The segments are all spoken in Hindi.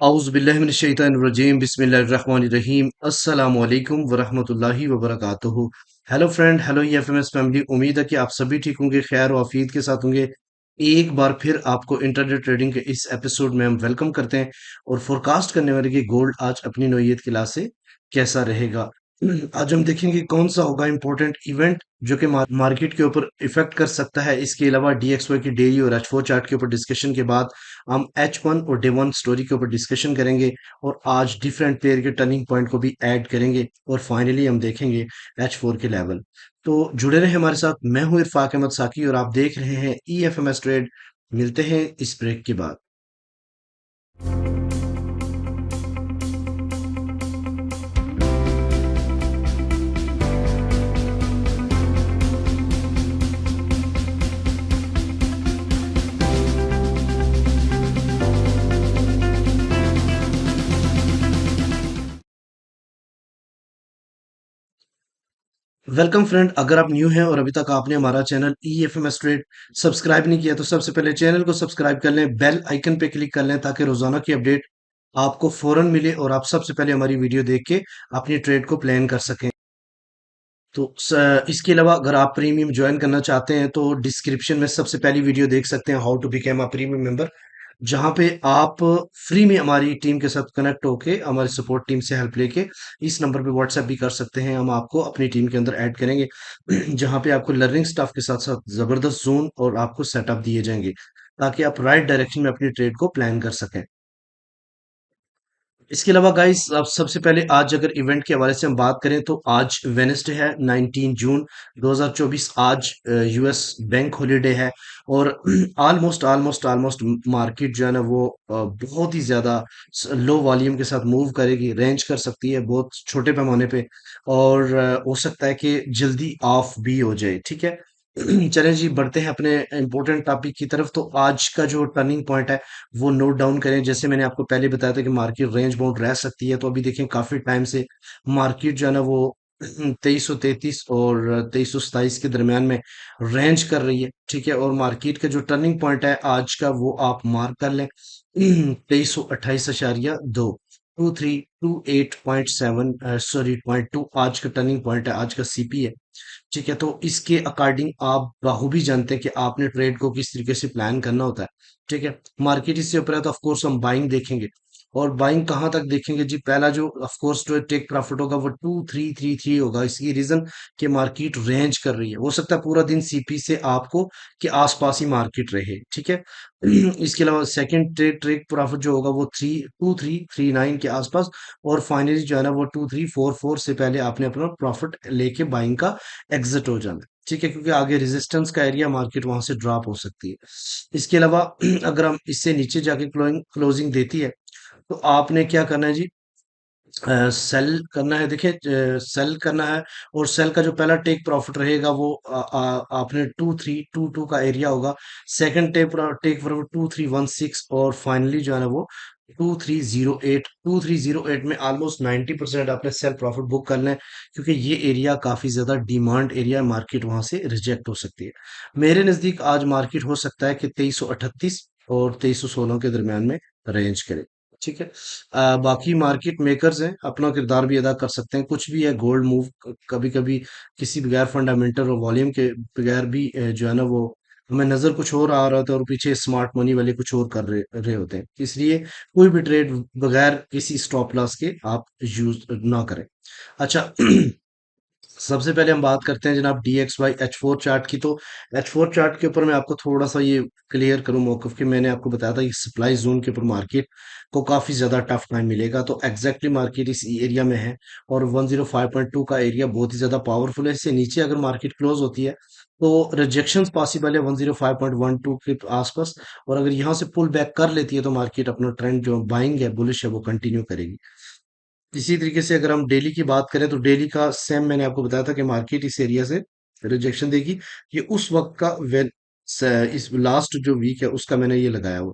आउज़ुबिल्लाहिमिनश्शैतानिर्रजीम बिस्मिल्लाहिर्रहमानिर्रहीम अस्सलामु अलैकुम वरहमतुल्लाहि वबरकातुहू। Hello friend, hello EFMS family. उम्मीद है कि आप सभी ठीक होंगे, खैर और आफियत के साथ होंगे। एक बार फिर आपको इंटरनेट ट्रेडिंग के इस एपिसोड में हम वेलकम करते हैं और फोरकास्ट करने वाले कि गोल्ड आज अपनी नौयत की क्लास से कैसा रहेगा। आज हम देखेंगे कौन सा होगा इंपॉर्टेंट इवेंट जो कि मार्केट के ऊपर इफेक्ट कर सकता है। इसके अलावा डीएक्सवाई की डेली और एच फोर चार्ट के ऊपर डिस्कशन के बाद हम H1 और डे वन स्टोरी के ऊपर डिस्कशन करेंगे और आज डिफरेंट पेयर के टर्निंग पॉइंट को भी ऐड करेंगे और फाइनली हम देखेंगे H4 के लेवल। तो जुड़े रहे हमारे साथ। मैं हूं इरफाक अहमद साकी और आप देख रहे हैं EFMS ट्रेड। मिलते हैं इस ब्रेक के बाद। वेलकम फ्रेंड, अगर आप न्यू हैं और अभी तक आपने हमारा चैनल EFMS ट्रेड सब्सक्राइब नहीं किया तो सबसे पहले चैनल को सब्सक्राइब कर लें, बेल आइकन पे क्लिक कर लें ताकि रोजाना की अपडेट आपको फौरन मिले और आप सबसे पहले हमारी वीडियो देख के अपनी ट्रेड को प्लान कर सकें। तो इसके अलावा अगर आप प्रीमियम ज्वाइन करना चाहते हैं तो डिस्क्रिप्शन में सबसे पहली वीडियो देख सकते हैं, how to become a premium member, जहां पे आप फ्री में हमारी टीम के साथ कनेक्ट होके हमारी सपोर्ट टीम से हेल्प लेके इस नंबर पे व्हाट्सएप भी कर सकते हैं। हम आपको अपनी टीम के अंदर ऐड करेंगे जहां पे आपको लर्निंग स्टाफ के साथ साथ जबरदस्त जोन और आपको सेटअप दिए जाएंगे ताकि आप राइट डायरेक्शन में अपनी ट्रेड को प्लान कर सकें। इसके अलावा गाइस, आप सबसे पहले आज अगर इवेंट के हवाले से हम बात करें तो आज वेनेसडे है, 19 जून 2024। आज यूएस बैंक हॉलीडे है और ऑलमोस्ट ऑलमोस्ट ऑलमोस्ट मार्केट जो है ना वो बहुत ही ज्यादा लो वॉल्यूम के साथ मूव करेगी, रेंज कर सकती है बहुत छोटे पैमाने पे और हो सकता है कि जल्दी ऑफ भी हो जाए। ठीक है। चलें जी, बढ़ते हैं अपने इंपॉर्टेंट टॉपिक की तरफ। तो आज का जो टर्निंग पॉइंट है वो नोट डाउन करें। जैसे मैंने आपको पहले बताया था कि मार्केट रेंज बाउंड रह सकती है, तो अभी देखें काफी टाइम से मार्केट जो है ना वो 2333 और 2327 के दरमियान में रेंज कर रही है। ठीक है। और मार्केट का जो टर्निंग पॉइंट है आज का वो आप मार्क कर लें 2328.2, 2328.7, सॉरी 0.2 आज का टर्निंग पॉइंट है, आज का सीपी है। ठीक है। तो इसके अकॉर्डिंग आप बाखूबी जानते हैं कि आपने ट्रेड को किस तरीके से प्लान करना होता है। ठीक है। मार्केट इससे ऊपर है तो ऑफकोर्स हम बाइंग देखेंगे और बाइंग कहाँ तक देखेंगे जी। पहला जो ऑफकोर्स जो टेक प्रॉफिट होगा वो 2333 होगा। इसकी रीजन कि मार्केट रेंज कर रही है, हो सकता है पूरा दिन सीपी से आपको के आसपास ही मार्केट रहे। ठीक है। इसके अलावा सेकंड ट्रेड ट्रेड प्रॉफिट जो होगा वो 2339 के आसपास और फाइनली जो है ना वो 2344 से पहले आपने अपना प्रॉफिट लेके बाइंग का एग्जिट हो जाना है। ठीक है, क्योंकि आगे रेजिस्टेंस का एरिया मार्केट वहां से ड्रॉप हो सकती है। इसके अलावा अगर हम इससे नीचे जाके क्लोजिंग देती है तो आपने क्या करना है जी। सेल करना है। देखिए, सेल करना है और सेल का जो पहला टेक प्रॉफिट रहेगा वो आपने 2322 का एरिया होगा। सेकंड टेक टेक प्रॉफिट 2316 और फाइनली जो है ना वो 2308 में ऑलमोस्ट 90% आपने सेल प्रॉफिट बुक करना है, क्योंकि ये एरिया काफी ज्यादा डिमांड एरिया, मार्केट वहां से रिजेक्ट हो सकती है। मेरे नजदीक आज मार्केट हो सकता है कि 2338 और 2316 के दरमियान में रेंज करे। ठीक है। बाकी मार्केट मेकर्स हैं, अपना किरदार भी अदा कर सकते हैं। कुछ भी है, गोल्ड मूव कभी कभी किसी बगैर फंडामेंटल और वॉल्यूम के बगैर भी जो है ना वो हमें नजर कुछ और आ रहा होता है और पीछे स्मार्ट मनी वाले कुछ और कर रहे होते हैं। इसलिए कोई भी ट्रेड बगैर किसी स्टॉप लॉस के आप यूज ना करें। अच्छा। सबसे पहले हम बात करते हैं जनाब DXY H4 चार्ट की। तो H4 चार्ट के ऊपर मैं आपको थोड़ा सा ये क्लियर करूं मौकफ कि मैंने आपको बताया था कि सप्लाई जोन के ऊपर मार्केट को काफी ज्यादा टफ टाइम मिलेगा। तो एग्जैक्टली मार्केट इस एरिया में है और 105.2 का एरिया बहुत ही ज्यादा पावरफुल है। इससे नीचे अगर मार्केट क्लोज होती है तो रिजेक्शन पॉसिबल है 105.12 के आसपास, और अगर यहाँ से पुल बैक कर लेती है तो मार्केट अपना ट्रेंड जो बाइंग है, बुलिश है, वो कंटिन्यू करेगी। इसी तरीके से अगर हम डेली की बात करें तो डेली का सेम मैंने आपको बताया था कि मार्केट इस एरिया से रिजेक्शन देगी। ये उस वक्त का वेन इस लास्ट जो वीक है उसका मैंने ये लगाया हुआ।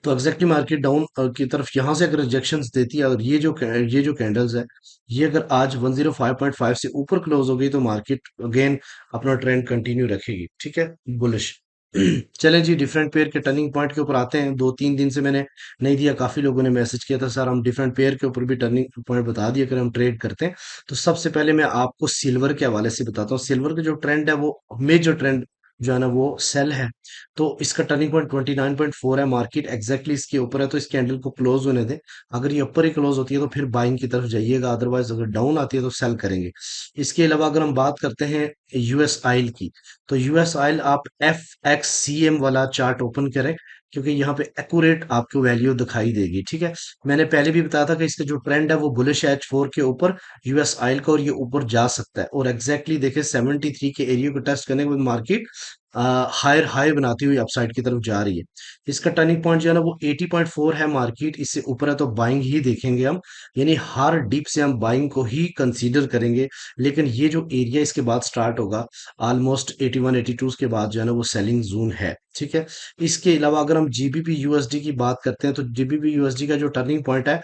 तो एग्जैक्टली मार्केट डाउन की तरफ यहाँ से अगर रिजेक्शन देती है और ये जो कैंडल्स है ये अगर आज 105.5 से ऊपर क्लोज हो गई तो मार्केट अगेन अपना ट्रेंड कंटिन्यू रखेगी। ठीक है, बुलिश। चलें जी, डिफरेंट पेयर के टर्निंग पॉइंट के ऊपर आते हैं। 2-3 दिन से मैंने नहीं दिया, काफ़ी लोगों ने मैसेज किया था सर हम डिफरेंट पेयर के ऊपर भी टर्निंग पॉइंट बता दिए अगर हम ट्रेड करते हैं। तो सबसे पहले मैं आपको सिल्वर के हवाले से बताता हूँ। सिल्वर का जो ट्रेंड है वो मेजर ट्रेंड जो है ना वो सेल है। तो इसका टर्निंग पॉइंट 29.4 है, मार्केट एग्जैक्टली इसके ऊपर है, तो इस कैंडल को क्लोज होने दें। अगर ये ऊपर ही क्लोज होती है तो फिर बाइंग की तरफ जाइएगा, अदरवाइज अगर डाउन आती है तो सेल करेंगे। इसके अलावा अगर हम बात करते हैं यूएस आइल की, तो यूएस ऑयल आप एफ एक्स सी एम वाला चार्ट ओपन करें, क्योंकि यहाँ पे एक्यूरेट आपको वैल्यू दिखाई देगी। ठीक है, मैंने पहले भी बताया था कि इसका जो ट्रेंड है वो बुलिश है H4 के ऊपर यूएस ऑयल का, और ये ऊपर जा सकता है। और एग्जैक्टली देखिए 73 के एरिया को टेस्ट करने के बाद मार्केट हायर हाई बनाती हुई अपसाइड की तरफ जा रही है। इसका टर्निंग पॉइंट जो है ना वो 80.4 है, मार्केट इससे ऊपर है तो बाइंग ही देखेंगे हम, यानी हर डिप से हम बाइंग को ही कंसीडर करेंगे। लेकिन ये जो एरिया इसके बाद स्टार्ट होगा ऑलमोस्ट 81 82 के बाद जो है ना वो सेलिंग जोन है। ठीक है, इसके अलावा अगर हम जीबीपी यूएसडी की बात करते हैं, तो जीबीपी यूएसडी का जो टर्निंग पॉइंट है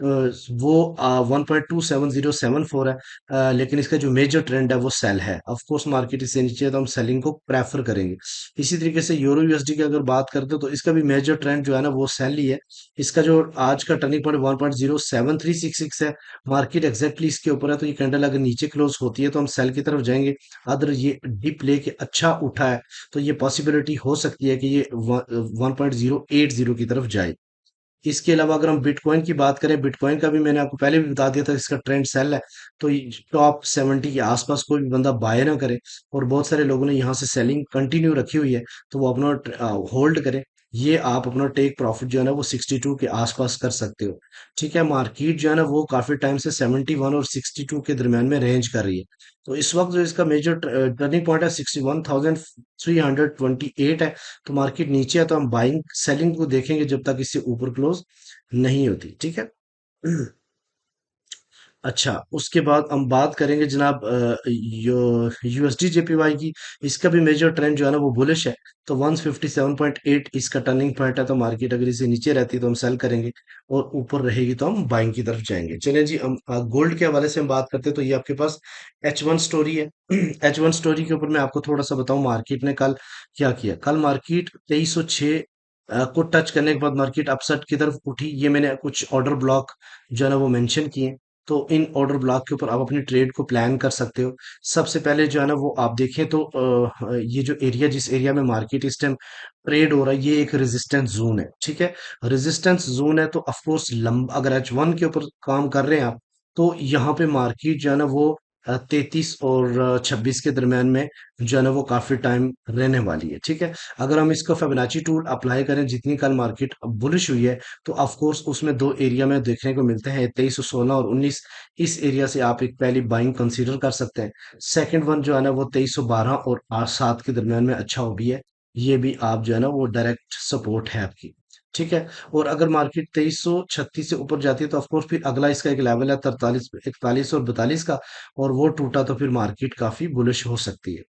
वो 1.27074 है। लेकिन इसका जो मेजर ट्रेंड है वो सेल है। ऑफ कोर्स मार्केट इससे नीचे है तो हम सेलिंग को प्रेफर करेंगे। इसी तरीके से यूरो यूएसडी की अगर बात करते हो तो इसका भी मेजर ट्रेंड जो है ना वो सेल ही है। इसका जो आज का टर्निंग पॉइंट 1.07366 है, मार्केट एग्जैक्टली इसके ऊपर है, तो ये कैंडल अगर नीचे क्लोज होती है तो हम सेल की तरफ जाएंगे। अगर ये डिप लेके अच्छा उठा है तो ये पॉसिबिलिटी हो सकती है कि ये 1.080 की तरफ जाए। इसके अलावा अगर हम बिटकॉइन की बात करें, बिटकॉइन का भी मैंने आपको पहले भी बता दिया था, इसका ट्रेंड सेल है। तो टॉप 70 के आसपास कोई भी बंदा बाय ना करे, और बहुत सारे लोगों ने यहाँ से सेलिंग कंटिन्यू रखी हुई है, तो वो अपना होल्ड करें। ये आप अपना टेक प्रॉफिट जो है ना वो 62 के आसपास कर सकते हो। ठीक है, मार्केट जो है ना वो काफी टाइम से 71 और 62 के दरमियान में रेंज कर रही है। तो इस वक्त जो इसका मेजर टर्निंग पॉइंट है 61,328 है। तो मार्केट नीचे है तो हम बाइंग सेलिंग को देखेंगे जब तक इससे ऊपर क्लोज नहीं होती। ठीक है। अच्छा, उसके बाद हम बात करेंगे जनाब यूएसडी जेपीवाई की। इसका भी मेजर ट्रेंड जो है ना वो बुलिश है। तो 157.8 इसका टर्निंग पॉइंट है, तो मार्केट अगर इसे नीचे रहती है तो हम सेल करेंगे, और ऊपर रहेगी तो हम बाइंग की तरफ जाएंगे। चलिए जी, हम गोल्ड के हवाले से हम बात करते हैं, तो ये आपके पास H1 स्टोरी है। H1 स्टोरी के ऊपर मैं आपको थोड़ा सा बताऊं, मार्केट ने कल क्या किया। कल मार्केट 2306 को टच करने के बाद मार्केट अपसाइड की तरफ उठी। ये मैंने कुछ ऑर्डर ब्लॉक जो है ना वो मेंशन किए। तो इन ऑर्डर ब्लॉक के ऊपर आप अपनी ट्रेड को प्लान कर सकते हो। सबसे पहले जो है ना वो आप देखें तो ये जो एरिया, जिस एरिया में मार्केट इस टाइम ट्रेड हो रहा है, ये एक रेजिस्टेंस जोन है। ठीक है, रेजिस्टेंस जोन है तो ऑफ कोर्स लंबा, अगर H1 के ऊपर काम कर रहे हैं आप, तो यहाँ पे मार्केट जो है ना वो 33 और 26 के दरमियान में जो है ना वो काफी टाइम रहने वाली है। ठीक है, अगर हम इसको फिबोनाची टूल अप्लाई करें, जितनी कल मार्केट बुलिश हुई है, तो ऑफ कोर्स उसमें दो एरिया में देखने को मिलते हैं, 2316 और 19। इस एरिया से आप एक पहली बाइंग कंसीडर कर सकते हैं। सेकंड वन जो है ना वो 2312 और 7 के दरमियान में अच्छा हो भी है। ये भी आप जो है ना वो डायरेक्ट सपोर्ट है आपकी। ठीक है, और अगर मार्केट 2336 से ऊपर जाती है तो ऑफकोर्स फिर अगला इसका एक लेवल है 43 41 और 42 का, और वो टूटा तो फिर मार्केट काफी बुलिश हो सकती है।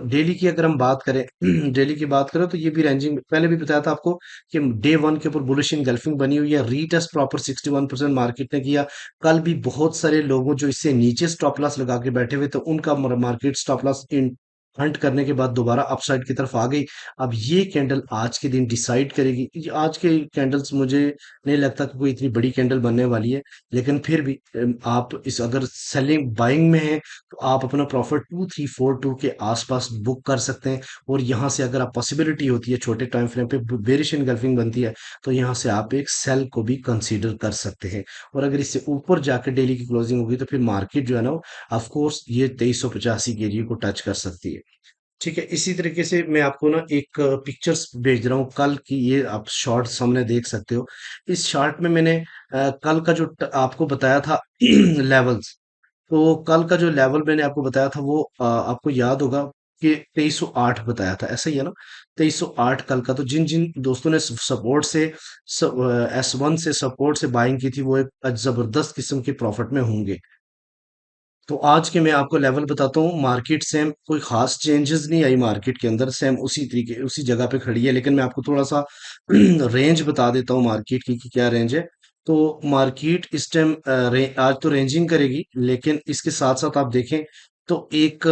डेली की अगर हम बात करें डेली की बात करें तो ये भी रेंजिंग पहले भी बताया था आपको कि डे वन के ऊपर बुलिश इनगल्फिंग बनी हुई है। रीटेस्ट प्रॉपर 61% मार्केट ने किया। कल भी बहुत सारे लोगों जो इससे नीचे स्टॉप लॉस लगा के बैठे हुए, तो उनका market stop loss in Hunt करने के बाद दोबारा अपसाइड की तरफ आ गई। अब ये कैंडल आज के दिन डिसाइड करेगी। ये आज के कैंडल्स मुझे नहीं लगता कि कोई इतनी बड़ी कैंडल बनने वाली है, लेकिन फिर भी आप इस अगर सेलिंग बाइंग में है तो आप अपना प्रॉफिट 2342 के आसपास बुक कर सकते हैं। और यहाँ से अगर आप पॉसिबिलिटी होती है छोटे टाइम फ्रेम पे बेरिश इनगल्फिंग बनती है, तो यहाँ से आप एक सेल को भी कंसीडर कर सकते हैं। और अगर इससे ऊपर जाकर डेली की क्लोजिंग होगी तो फिर मार्केट जो है ना ऑफ कोर्स ये 2385 के एरिया को टच कर सकती है। ठीक है, इसी तरीके से मैं आपको ना एक पिक्चर्स भेज रहा हूँ कल की, ये आप शॉर्ट सामने देख सकते हो। इस शॉर्ट में मैंने कल का जो आपको बताया था लेवल्स, तो कल का जो लेवल मैंने आपको बताया था वो आपको याद होगा कि 2308 बताया था, ऐसा ही है ना। 2308 कल का, तो जिन जिन दोस्तों ने सपोर्ट से S1 से सपोर्ट से बाइंग की थी, वो एक जबरदस्त किस्म के प्रॉफिट में होंगे। तो आज के मैं आपको लेवल बताता हूँ। मार्केट सेम कोई खास चेंजेस नहीं आई, मार्केट के अंदर सेम उसी तरीके उसी जगह पे खड़ी है, लेकिन मैं आपको थोड़ा सा रेंज बता देता हूँ मार्केट की कि क्या रेंज है। तो मार्केट इस टाइम आज तो रेंजिंग करेगी, लेकिन इसके साथ साथ आप देखें तो एक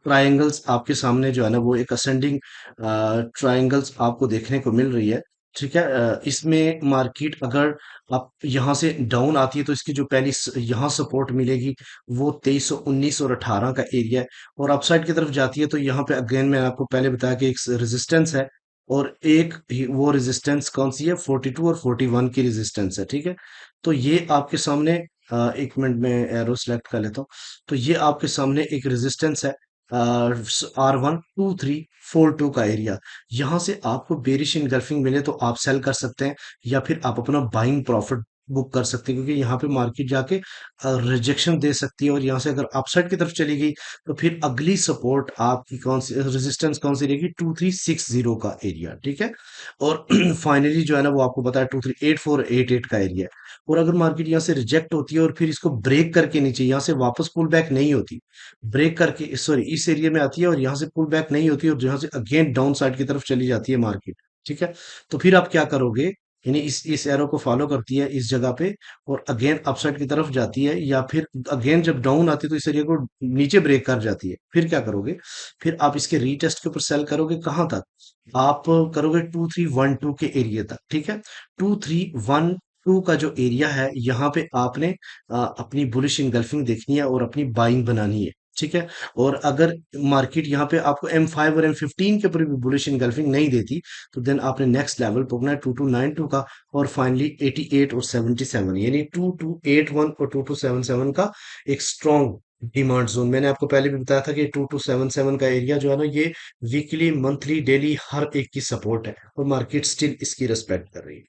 ट्रायंगल्स आपके सामने जो है ना वो एक असेंडिंग ट्रायंगल्स आपको देखने को मिल रही है। ठीक है, इसमें मार्केट अगर आप यहाँ से डाउन आती है तो इसकी जो पहली यहाँ सपोर्ट मिलेगी वो 2300 19 और 18 का एरिया है। और अपसाइड की तरफ जाती है तो यहाँ पे अगेन मैंने आपको पहले बताया कि एक रेजिस्टेंस है, और एक वो रेजिस्टेंस कौन सी है, 42 और 41 की रेजिस्टेंस है। ठीक है, तो ये आपके सामने एक मिनट में एरो सेलेक्ट कर लेता हूँ। तो ये आपके सामने एक रेजिस्टेंस है, R12342 का एरिया। यहाँ से आपको बेरिश इनगल्फिंग मिले तो आप सेल कर सकते हैं, या फिर आप अपना बाइंग प्रॉफिट बुक कर सकते हैं, क्योंकि यहाँ पे मार्केट जाके रिजेक्शन दे सकती है। और यहाँ से अगर अपसाइड की तरफ चली गई तो फिर अगली सपोर्ट आपकी कौन सी रेजिस्टेंस कौन सी रहेगी, 2360 का एरिया। ठीक है, और फाइनली जो है ना वो आपको बताया 238488 का एरिया है। और अगर मार्केट यहाँ से रिजेक्ट होती है और फिर इसको ब्रेक करके नीचे यहाँ से वापस पुल बैक नहीं होती, ब्रेक करके सॉरी इस एरिया में आती है और यहाँ से पुल बैक नहीं होती और यहाँ से अगेन डाउन साइड की तरफ चली जाती है मार्केट। ठीक है, तो फिर आप क्या करोगे, यानी इस एरो को फॉलो करती है इस जगह पे और अगेन अपसाइड की तरफ जाती है, या फिर अगेन जब डाउन आती है तो इस एरिया को नीचे ब्रेक कर जाती है, फिर क्या करोगे, फिर आप इसके रीटेस्ट के ऊपर सेल करोगे कहाँ तक, आप करोगे 2312 के एरिया तक। ठीक है, 2312 का जो एरिया है यहाँ पे आपने अपनी बुलिश इंगल्फिंग देखनी है और अपनी बाइंग बनानी है। ठीक है, और अगर मार्केट यहाँ पे आपको M5 और M15 के ऊपर भी बुलिश इंगल्फिंग नहीं देती तो देन आपने नेक्स्ट लेवल पकड़ना है 2292 का, और फाइनली 88 और 77, यानी 2281 और 2277 का एक स्ट्रॉन्ग डिमांड जोन। मैंने आपको पहले भी बताया था कि 2277 का एरिया जो है ना ये वीकली मंथली डेली हर एक की सपोर्ट है, और मार्केट स्टिल इसकी रिस्पेक्ट कर रही है।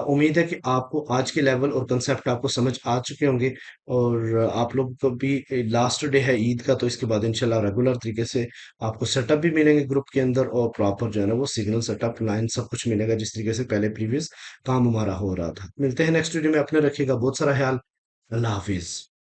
उम्मीद है कि आपको आज के लेवल और कंसेप्ट आपको समझ आ चुके होंगे, और आप लोग को भी लास्ट डे है ईद का, तो इसके बाद इंशाल्लाह रेगुलर तरीके से आपको सेटअप भी मिलेंगे ग्रुप के अंदर, और प्रॉपर जो है ना वो सिग्नल सेटअप लाइन सब कुछ मिलेगा जिस तरीके से पहले प्रीवियस काम हमारा हो रहा था। मिलते हैं नेक्स्ट वीडियो में, अपने रखिएगा बहुत सारा ख्याल। अल्लाह हाफिज।